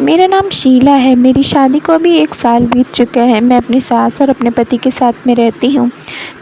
मेरा नाम शीला है। मेरी शादी को अभी 1 साल बीत चुका है। मैं अपनी सास और अपने पति के साथ में रहती हूँ।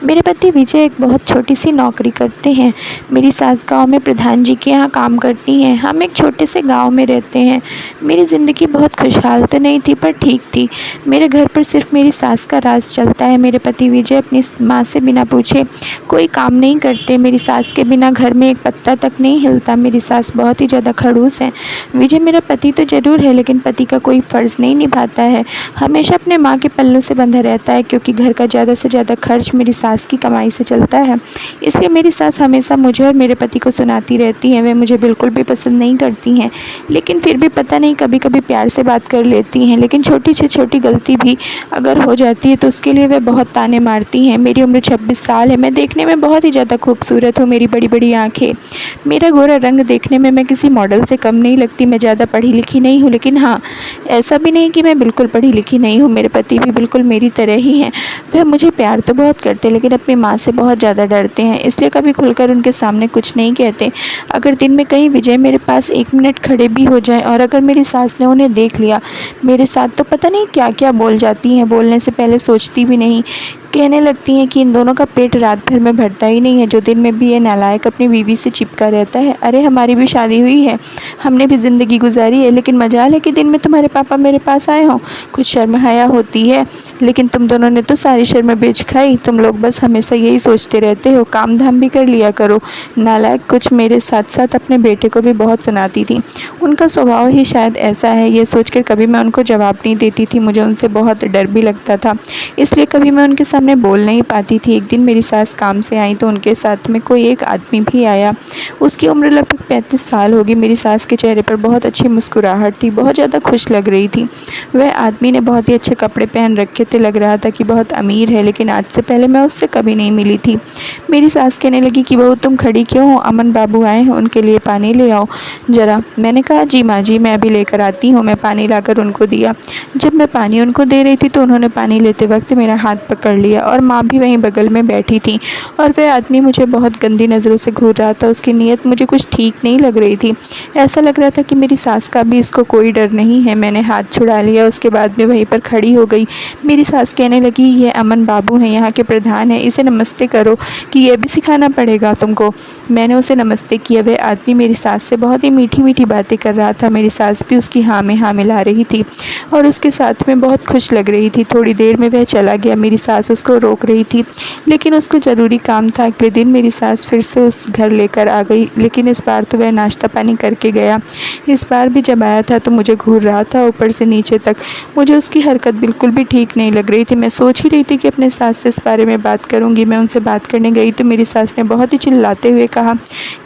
मेरे पति विजय एक बहुत छोटी-सी नौकरी करते हैं। मेरी सास गाँव में प्रधान जी के यहाँ काम करती हैं। हम एक छोटे से गाँव में रहते हैं। मेरी ज़िंदगी बहुत खुशहाल तो नहीं थी, पर ठीक थी। मेरे घर पर सिर्फ़ मेरी सास का राज चलता है। मेरे पति विजय अपनी माँ से बिना पूछे कोई काम नहीं करते। मेरी सास के बिना घर में एक पत्ता तक नहीं हिलता। मेरी सास बहुत ही ज़्यादा खड़ूस है। विजय मेरा पति तो ज़रूर है, लेकिन पति का कोई फ़र्ज़ नहीं निभाता है। हमेशा अपने माँ के पल्लू से बंधा रहता है, क्योंकि घर का ज़्यादा से ज़्यादा खर्च मेरी सास की कमाई से चलता है। इसलिए मेरी सास हमेशा मुझे और मेरे पति को सुनाती रहती हैं। वे मुझे बिल्कुल भी पसंद नहीं करती हैं, लेकिन फिर भी पता नहीं कभी कभी प्यार से बात कर लेती हैं। लेकिन छोटी से छोटी गलती भी अगर हो जाती है तो उसके लिए वे बहुत ताने मारती हैं। मेरी उम्र 26 साल है। मैं देखने में बहुत ही ज़्यादा खूबसूरत हूँ। मेरी बड़ी बड़ी आँखें, मेरा गोरा रंग देखने में मैं किसी मॉडल से कम नहीं लगती। मैं ज़्यादा पढ़ी लिखी नहीं हूँ, लेकिन हाँ, ऐसा भी नहीं कि मैं बिल्कुल पढ़ी लिखी नहीं हूँ। मेरे पति भी बिल्कुल मेरी तरह ही हैं। वह मुझे प्यार तो बहुत करते, लेकिन अपनी माँ से बहुत ज़्यादा डरते हैं, इसलिए कभी खुलकर उनके सामने कुछ नहीं कहते। अगर दिन में कहीं विजय मेरे पास 1 मिनट खड़े भी हो जाए और अगर मेरी सास ने उन्हें देख लिया मेरे साथ, तो पता नहीं क्या क्या बोल जाती हैं। बोलने से पहले सोचती भी नहीं। कहने लगती हैं कि इन दोनों का पेट रात भर में भरता ही नहीं है। जो दिन में भी ये नालायक अपनी बीवी से चिपका रहता है। अरे, हमारी भी शादी हुई है, हमने भी ज़िंदगी गुजारी है, लेकिन मजाल है कि दिन में तुम्हारे पापा मेरे पास आए हों। कुछ शर्म हया होती है, लेकिन तुम दोनों ने तो सारी शर्म बेच खाई। तुम लोग बस हमेशा यही सोचते रहते हो, काम धाम भी कर लिया करो। नालायक कुछ मेरे साथ साथ अपने बेटे को भी बहुत सुनाती थी। उनका स्वभाव ही शायद ऐसा है। ये सोचकर कभी मैं उनको जवाब नहीं देती थी। मुझे उनसे बहुत डर भी लगता था, इसलिए कभी मैं उनके सामने बोल नहीं पाती थी। एक दिन मेरी सास काम से आई तो उनके साथ में कोई एक आदमी भी आया। उसकी उम्र लगभग 35 साल होगी। मेरी सास के चेहरे पर बहुत अच्छी मुस्कुराहट थी, बहुत ज़्यादा खुश लग रही थी। वह आदमी ने बहुत ही अच्छे कपड़े पहन रखे थे, लग रहा था कि बहुत अमीर है, लेकिन आज से पहले मैं उससे कभी नहीं मिली थी। मेरी सास कहने लगी कि बहू, तुम खड़ी क्यों हो? अमन बाबू आए हैं, उनके लिए पानी ले आओ ज़रा। मैंने कहा, जी माँ जी, मैं अभी लेकर आती हूँ। मैं पानी लाकर उनको दिया। जब मैं पानी उनको दे रही थी तो उन्होंने पानी लेते वक्त मेरा हाथ पकड़ लिया, और माँ भी वहीं बगल में बैठी थी। और वह आदमी मुझे बहुत गंदी नज़रों से घूर रहा था। उसकी नीयत मुझे कुछ ठीक नहीं लग रही थी। ऐसा लग रहा था कि मेरी सास का भी इसको कोई डर नहीं है। मैंने हाथ छुड़ा लिया, उसके बाद में वहीं पर खड़ी हो गई। मेरी सास कहने लगी, ये अमन बाबू हैं, यहाँ के प्रधान हैं, इसे नमस्ते करो, कि ये भी सिखाना पड़ेगा तुमको। मैंने उसे नमस्ते किया। वह आदमी मेरी सास से बहुत ही मीठी मीठी बातें कर रहा था। मेरी सास भी उसकी हाँ में हाँ मिला रही थी और उसके साथ में बहुत खुश लग रही थी। थोड़ी देर में वह चला गया। मेरी सास उसको रोक रही थी, लेकिन उसको ज़रूरी काम था। अगले दिन मेरी सास फिर से उस घर लेकर आ गई, लेकिन इस बार तो वह नाश्ता पानी करके गया। इस बार भी जब आया था तो मुझे घूर रहा था ऊपर से नीचे तक। मुझे उसकी हरकत बिल्कुल भी ठीक नहीं लग रही थी। मैं सोच ही रही थी कि अपने सास से इस बारे में बात करूंगी। मैं उनसे बात करने गई तो मेरी सास ने बहुत ही चिल्लाते हुए कहा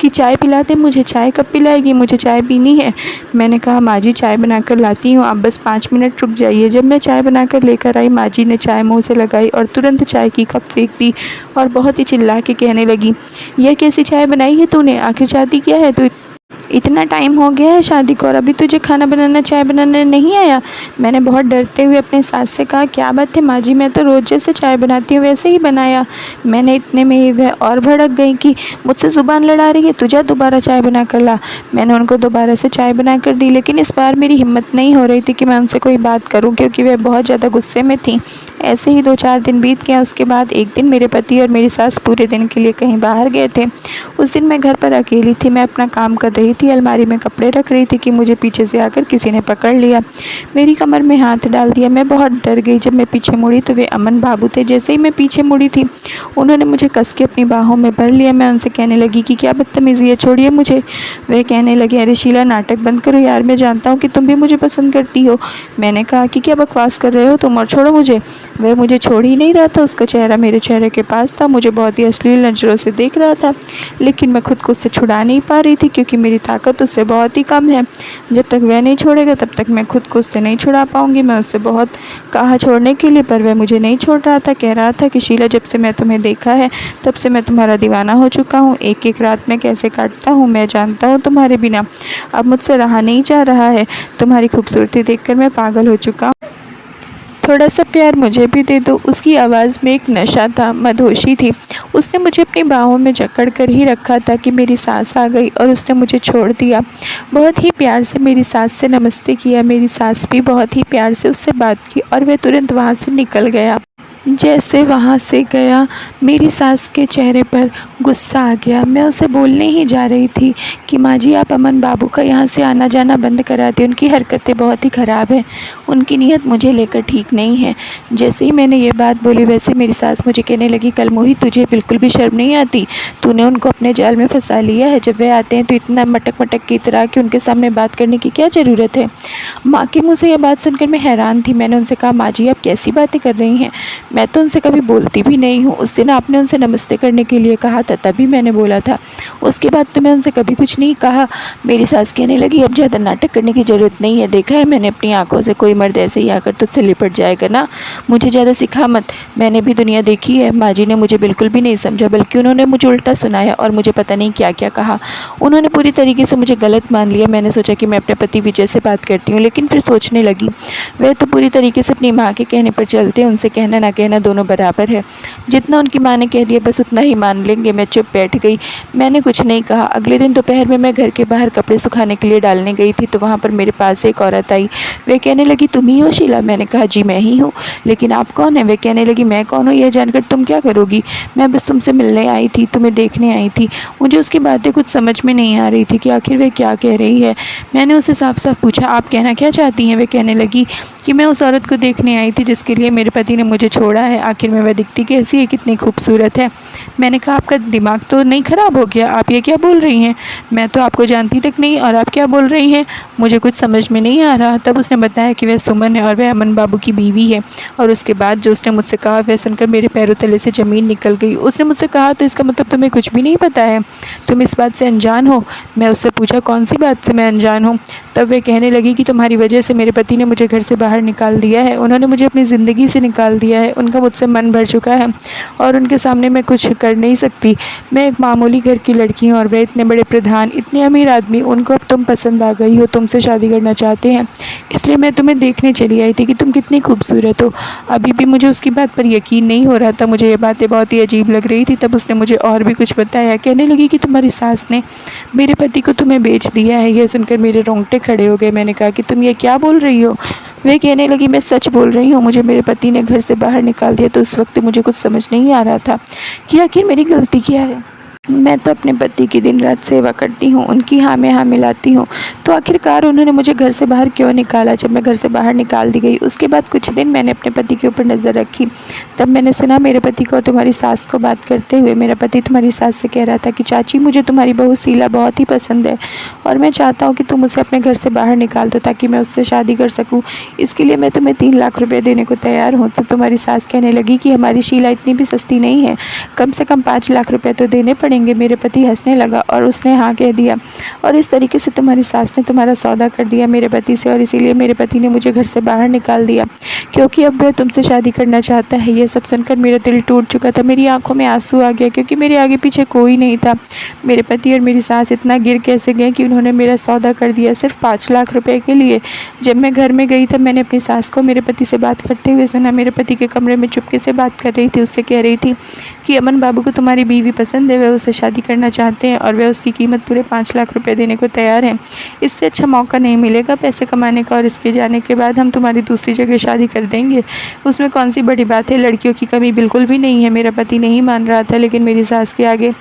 कि चाय पिला दे मुझे। चाय कब पिलाएगी? मुझे चाय पीनी है। मैंने कहा, माँ जी, चाय बनाकर लाती हूँ, आप बस 5 मिनट रुक जाइए। जब मैं चाय बनाकर लेकर आई, माँ जी ने चाय मुँह से लगाई और तुरंत चाय की कप फेंक दी और बहुत ही चिल्ला के कहने लगी, यह कैसी चाय बनाई है तूने? आखिर शादी क्या है? तो इतना टाइम हो गया है शादी को और अभी तुझे खाना बनाना, चाय बनाना नहीं आया? मैंने बहुत डरते हुए अपने सास से कहा, क्या बात है माँ जी, मैं तो रोज़ जैसे चाय बनाती हूँ वैसे ही बनाया। मैंने इतने में ही वह और भड़क गई कि मुझसे ज़ुबान लड़ा रही है, तुझे दोबारा चाय बना कर ला। मैंने उनको दोबारा से चाय बना कर दी, लेकिन इस बार मेरी हिम्मत नहीं हो रही थी कि मैं उनसे कोई बात करूँ, क्योंकि वह बहुत ज़्यादा गुस्से में थी। ऐसे ही 2-4 दिन बीत गया। उसके बाद एक दिन मेरे पति और मेरी सास पूरे दिन के लिए कहीं बाहर गए थे। उस दिन मैं घर पर अकेली थी। मैं अपना काम कर रही थी, अलमारी में कपड़े रख रही थी कि मुझे पीछे से आकर किसी ने पकड़ लिया, मेरी कमर में हाथ डाल दिया। मैं बहुत डर गई। जब मैं पीछे मुड़ी तो वे अमन बाबू थे। जैसे ही मैं पीछे मुड़ी थी, उन्होंने मुझे कस के अपनी बाहों में भर लिया। मैं उनसे कहने लगी कि क्या बदतमीज़ी है, छोड़िए मुझे। वे कहने लगे, अरे शीला, नाटक बंद करो यार, मैं जानता हूँ कि तुम भी मुझे पसंद करती हो। मैंने कहा कि क्या बकवास कर रहे हो तुम, और छोड़ो मुझे। वह मुझे छोड़ ही नहीं रहा था। उसका चेहरा मेरे चेहरे के पास था, मुझे बहुत ही अश्लील नज़रों से देख रहा था, लेकिन मैं खुद को उससे छुड़ा नहीं पा रही थी, क्योंकि मेरी ताकत उससे बहुत ही कम है। जब तक वह नहीं छोड़ेगा तब तक मैं खुद को उससे नहीं छुड़ा पाऊंगी। मैं उससे बहुत कहा छोड़ने के लिए, पर वह मुझे नहीं छोड़ रहा था। कह रहा था कि शीला, जब से मैं तुम्हें देखा है तब से मैं तुम्हारा दीवाना हो चुका हूँ। एक एक रात में कैसे काटता हूँ मैं जानता हूँ तुम्हारे बिना। अब मुझसे रहा नहीं जा रहा है। तुम्हारी खूबसूरती देखकर मैं पागल हो चुका हूँ। थोड़ा सा प्यार मुझे भी दे दो। उसकी आवाज़ में एक नशा था, मदहोशी थी। उसने मुझे अपनी बाहों में जकड़ कर ही रखा था कि मेरी सास आ गई और उसने मुझे छोड़ दिया। बहुत ही प्यार से मेरी सास से नमस्ते किया। मेरी सास भी बहुत ही प्यार से उससे बात की और वह तुरंत वहाँ से निकल गया। जैसे वहाँ से गया, मेरी सास के चेहरे पर गुस्सा आ गया। मैं उसे बोलने ही जा रही थी कि माँ जी, आप अमन बाबू का यहाँ से आना जाना बंद करा दें। उनकी हरकतें बहुत ही ख़राब हैं। उनकी नीयत मुझे लेकर ठीक नहीं है। जैसे ही मैंने ये बात बोली, वैसे मेरी सास मुझे कहने लगी, कल मोहित, तुझे बिल्कुल भी शर्म नहीं आती? तूने उनको अपने जाल में फंसा लिया है। जब वह आते हैं तो इतना मटक मटक की तरह कि उनके सामने बात करने की क्या ज़रूरत है? माँ के मुँह से यह बात सुनकर मैं हैरान थी। मैंने उनसे कहा, माँ जी, आप कैसी बातें कर रही हैं? मैं तो उनसे कभी बोलती भी नहीं हूँ। उस दिन आपने उनसे नमस्ते करने के लिए कहा था, तभी मैंने बोला था। उसके बाद तो मैं उनसे कभी कुछ नहीं कहा। मेरी सास कहने लगी, अब ज़्यादा नाटक करने की ज़रूरत नहीं है। देखा है मैंने अपनी आंखों से, कोई मर्द ऐसे ही आकर तुझसे लिपट जाएगा ना। मुझे ज़्यादा सिखा मत, मैंने भी दुनिया देखी है। माँ जी ने मुझे बिल्कुल भी नहीं समझा, बल्कि उन्होंने मुझे उल्टा सुनाया और मुझे पता नहीं क्या क्या कहा। उन्होंने पूरी तरीके से मुझे गलत मान लिया। मैंने सोचा कि मैं अपने पति विजय से बात करती हूँ, लेकिन फिर सोचने लगी, वह तो पूरी तरीके से अपनी माँ के कहने पर चलते हैं। उनसे कहना ना कहना दोनों बराबर है। जितना उनकी माँ ने कह दिया बस उतना ही मान लेंगे। मैं चुप बैठ गई, मैंने कुछ नहीं कहा। अगले दिन दोपहर में मैं घर के बाहर कपड़े सुखाने के लिए डालने गई थी, तो वहाँ पर मेरे पास एक औरत आई। वे कहने लगी, तुम ही हो शीला? मैंने कहा, जी मैं ही हूँ। लेकिन आप कौन है? वे कहने लगी, मैं कौन हूँ यह जानकर तुम क्या करोगी? मैं बस तुमसे मिलने आई थी, तुम्हें देखने आई थी। मुझे उसकी बातें कुछ समझ में नहीं आ रही थी कि आखिर वे क्या कह रही है। मैंने उसे साफ साफ पूछा, आप कहना क्या चाहती हैं? वे कहने लगी कि मैं उस औरत को देखने आई थी जिसके लिए मेरे पति ने मुझे छोड़ा है। आखिर में वह दिखती कैसी है, कितनी खूबसूरत है। मैंने कहा, आपका दिमाग तो नहीं ख़राब हो गया? आप ये क्या बोल रही हैं? मैं तो आपको जानती तक नहीं, और आप क्या बोल रही हैं? मुझे कुछ समझ में नहीं आ रहा। तब उसने बताया कि वह सुमन है और वह अमन बाबू की बीवी है। और उसके बाद जो उसने मुझसे कहा, वह सुनकर मेरे पैरों तले से ज़मीन निकल गई। उसने मुझसे कहा, तो इसका मतलब तुम्हें कुछ भी नहीं पता है? तुम इस बात से अनजान हो? मैं उससे पूछा, कौन सी बात से मैं अनजान हूँ? तब वे कहने लगी कि तुम्हारी वजह से मेरे पति ने मुझे घर से बाहर निकाल दिया है। उन्होंने मुझे अपनी ज़िंदगी से निकाल दिया है। उनका मुझसे मन भर चुका है और उनके सामने मैं कुछ कर नहीं सकती। मैं एक मामूली घर की लड़की हूँ और वह इतने बड़े प्रधान, इतने अमीर आदमी, उनको अब तुम पसंद आ गई हो, तुमसे शादी करना चाहते हैं। इसलिए मैं तुम्हें देखने चली आई थी कि तुम कितनी खूबसूरत हो। अभी भी मुझे उसकी बात पर यकीन नहीं हो रहा था। मुझे ये बातें बहुत ही अजीब लग रही थी। तब उसने मुझे और भी कुछ बताया। कहने लगी कि तुम्हारी सास ने मेरे पति को तुम्हें बेच दिया है। यह सुनकर मेरे रोंगटे खड़े हो गए। मैंने कहा कि तुम ये क्या बोल रही हो? वह कहने लगी, मैं सच बोल रही हूँ। मुझे मेरे पति ने घर से बाहर निकाल दिया। तो उस वक्त मुझे कुछ समझ नहीं आ रहा था कि आखिर मेरी गलती क्या है। मैं तो अपने पति की दिन रात सेवा करती हूँ, उनकी हाँ में हाँ मिलाती हूँ, तो आखिरकार उन्होंने मुझे घर से बाहर क्यों निकाला? जब मैं घर से बाहर निकाल दी गई, उसके बाद कुछ दिन मैंने अपने पति के ऊपर नज़र रखी। तब मैंने सुना मेरे पति को और तुम्हारी सास को बात करते हुए। मेरा पति तुम्हारी सास से कह रहा था कि चाची, मुझे तुम्हारी बहू शीला बहुत ही पसंद है और मैं चाहता हूँ कि तुम उसे अपने घर से बाहर निकाल दो ताकि मैं उससे शादी कर सकूँ। इसके लिए मैं तुम्हें 3 लाख रुपये देने को तैयार हूँ। तो तुम्हारी सास कहने लगी कि हमारी शीला इतनी भी सस्ती नहीं है, कम से कम 5 लाख रुपये तो देने पड़ेंगे। मेरे पति हंसने लगा और उसने हाँ कह दिया। और इस तरीके से तुम्हारी सास ने तुम्हारा सौदा कर दिया मेरे पति से, और इसीलिए मेरे पति ने मुझे घर से बाहर निकाल दिया क्योंकि अब वह तुमसे शादी करना चाहता है। यह सब सुनकर मेरा दिल टूट चुका था। मेरी आंखों में आंसू आ गया क्योंकि मेरे आगे पीछे कोई नहीं था। मेरे पति और मेरी सास इतना गिर कैसे गए कि उन्होंने मेरा सौदा कर दिया सिर्फ 5 लाख रुपये के लिए। जब मैं घर में गई तब मैंने अपनी सास को मेरे पति से बात करते हुए सुना। मेरे पति के कमरे में चुपके से बात कर रही थी। उससे कह रही थी कि अमन बाबू को तुम्हारी बीवी पसंद है, वह उससे शादी करना चाहते हैं और वह उसकी कीमत पूरे 5 लाख रुपए देने को तैयार हैं। इससे अच्छा मौका नहीं मिलेगा पैसे कमाने का, और इसके जाने के बाद हम तुम्हारी दूसरी जगह शादी कर देंगे। उसमें कौन सी बड़ी बात है, लड़कियों की कमी बिल्कुल भी नहीं है। मेरा पति नहीं मान रहा था, लेकिन मेरी सास के आगे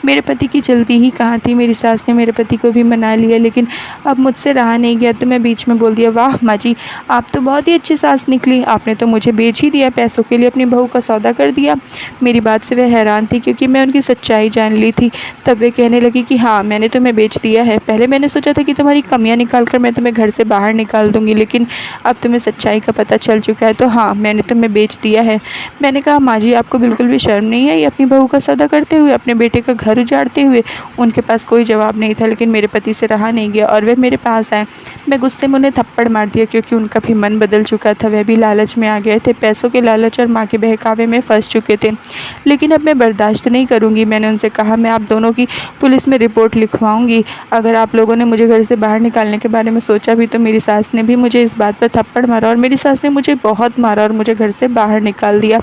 मेरे पति की चलती ही कहाँ थी। मेरी सास ने मेरे पति को भी मना लिया, लेकिन अब मुझसे रहा नहीं गया तो मैं बीच में बोल दिया, वाह माँ जी, आप तो बहुत ही अच्छी सास निकली। आपने तो मुझे बेच ही दिया, पैसों के लिए अपनी बहू का सौदा कर दिया। मेरी बात से वह हैरान थी क्योंकि मैं उनकी सच्चाई जान ली थी। तब वे कहने लगी कि हाँ, मैंने तुम्हें बेच दिया है। पहले मैंने सोचा था कि तुम्हारी कमियां निकाल कर मैं तुम्हें घर से बाहर निकाल दूंगी, लेकिन अब तुम्हें सच्चाई का पता चल चुका है, तो हाँ, मैंने तुम्हें बेच दिया है। मैंने कहा, माँ जी, आपको बिल्कुल भी शर्म नहीं है ये अपनी बहू का सौदा करते हुए, अपने बेटे का घर उजाड़ते हुए? उनके पास कोई जवाब नहीं था, लेकिन मेरे पति से रहा नहीं गया और वे मेरे पास आए। मैं गुस्से में उन्हें थप्पड़ मार दिया क्योंकि उनका भी मन बदल चुका था। वह भी लालच में आ गए थे, पैसों के लालच और माँ के बहकावे में फंस चुके थे। लेकिन अब मैं बर्दाश्त नहीं करूँगी। मैंने उनसे कहा, कहा मैं आप दोनों की पुलिस में रिपोर्ट लिखवाऊंगी। अगर आप लोगों ने मुझे घर से बाहर निकालने के बारे में सोचा भी तो मेरी सास ने भी मुझे इस बात पर थप्पड़ मारा और मेरी सास ने मुझे बहुत मारा और मुझे घर से बाहर निकाल दिया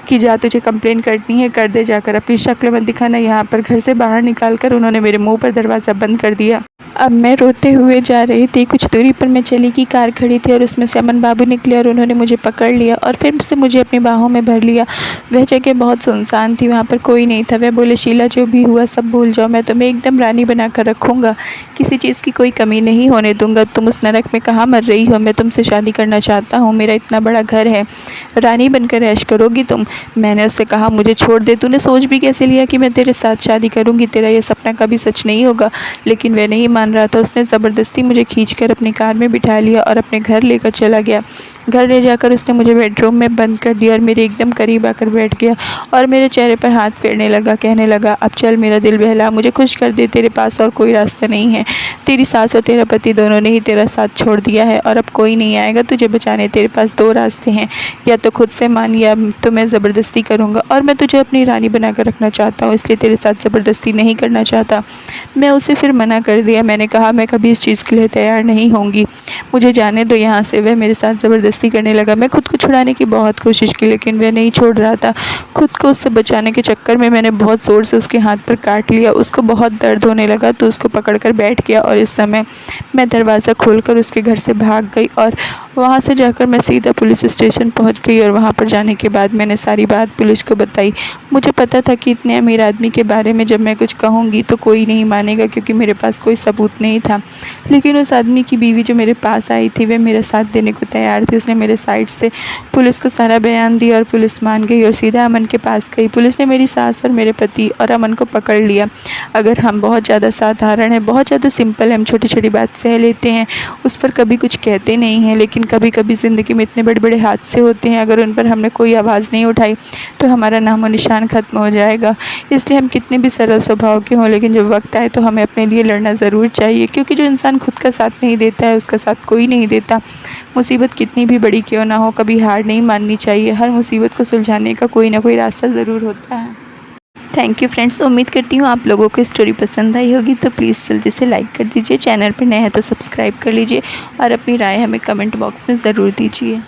कि जा तुझे कंप्लेन करनी है कर दे जाकर, अपनी शक्ल मत दिखाना यहाँ पर। घर से बाहर निकाल कर उन्होंने मेरे मुँह पर दरवाज़ा बंद कर दिया। अब मैं रोते हुए जा रही थी। कुछ दूरी पर मैं चली की कार खड़ी थी और उसमें से अमन बाबू निकले और उन्होंने मुझे पकड़ लिया और फिर से मुझे अपनी बाहों में भर लिया। वह जगह बहुत सुनसान थी, वहाँ पर कोई नहीं था। वह बोले शीला जो भी हुआ सब भूल जाओ, मैं तुम्हें एकदम रानी बना कर रखूँगा, किसी चीज़ की कोई कमी नहीं होने दूँगा। तुम उस नरक में कहाँ मर रही हो, मैं तुमसे शादी करना चाहता हूँ, मेरा इतना बड़ा घर है, रानी बनकर ऐश करोगी तुम। मैंने उससे कहा मुझे छोड़ दे, तूने सोच भी कैसे लिया कि मैं तेरे साथ शादी करूँगी, तेरा ये सपना कभी सच नहीं होगा। लेकिन वह नहीं मान रहा था। उसने ज़बरदस्ती मुझे खींचकर अपनी कार में बिठा लिया और अपने घर लेकर चला गया। घर ले जाकर उसने मुझे बेडरूम में बंद कर दिया और मेरे एकदम करीब आकर बैठ गया और मेरे चेहरे पर हाथ फेरने लगा, कहने लगा अब चल मेरा दिल बहला, मुझे खुश कर दे, तेरे पास और कोई रास्ता नहीं है। तेरी सास और तेरा पति दोनों ने ही तेरा साथ छोड़ दिया है और अब कोई नहीं आएगा तुझे बचाने। तेरे पास दो रास्ते हैं, या तो खुद से मान या तो मैं ज़बरदस्ती करूँगा, और मैं तुझे अपनी रानी बनाकर रखना चाहता हूँ, इसलिए तेरे साथ ज़बरदस्ती नहीं करना चाहता। मैं उसे फिर मना कर दिया। मैंने कहा मैं कभी इस चीज़ के लिए तैयार नहीं होंगी, मुझे जाने दो यहाँ से। वह मेरे साथ ज़बरदस्ती करने लगा। मैं खुद को छुड़ाने की बहुत कोशिश की लेकिन वह नहीं छोड़ रहा था। खुद को उससे बचाने के चक्कर में मैंने बहुत ज़ोर से उसके हाथ पर काट लिया। उसको बहुत दर्द होने लगा तो उसको पकड़कर बैठ गया और इस समय मैं दरवाज़ा खोलकर उसके घर से भाग गई और वहाँ से जाकर मैं सीधा पुलिस स्टेशन पहुँच गई। और वहाँ पर जाने के बाद मैंने सारी बात पुलिस को बताई। मुझे पता था कि इतने अमीर आदमी के बारे में जब मैं कुछ कहूँगी तो कोई नहीं मानेगा क्योंकि मेरे पास कोई सबूत नहीं था। लेकिन उस आदमी की बीवी जो मेरे पास आई थी वह मेरा साथ देने को तैयार थी। उसने मेरे साइड से पुलिस को सारा बयान दिया और पुलिस मान गई और सीधा अमन के पास गई। पुलिस ने मेरी सास और मेरे पति और अमन को पकड़ लिया। अगर हम बहुत ज़्यादा साधारण हैं, बहुत ज़्यादा सिंपल हैं, हम छोटी छोटी बात सह लेते हैं, उस पर कभी कुछ कहते नहीं हैं, लेकिन कभी कभी ज़िंदगी में इतने बड़े बड़े हादसे होते हैं, अगर उन पर हमने कोई आवाज़ नहीं उठाई तो हमारा नामो निशान ख़त्म हो जाएगा। इसलिए हम कितने भी सरल स्वभाव के हों लेकिन जब वक्त आए तो हमें अपने लिए लड़ना ज़रूर चाहिए, क्योंकि जो इंसान खुद का साथ नहीं देता है उसका साथ कोई नहीं देता। मुसीबत कितनी भी बड़ी क्यों ना हो, कभी हार नहीं माननी चाहिए। हर मुसीबत को सुलझाने का कोई ना कोई रास्ता ज़रूर होता है। थैंक यू फ्रेंड्स, उम्मीद करती हूँ आप लोगों को स्टोरी पसंद आई होगी, तो प्लीज़ जल्दी से लाइक कर दीजिए। चैनल पर नए हैं तो सब्सक्राइब कर लीजिए और अपनी राय हमें कमेंट बॉक्स में ज़रूर दीजिए।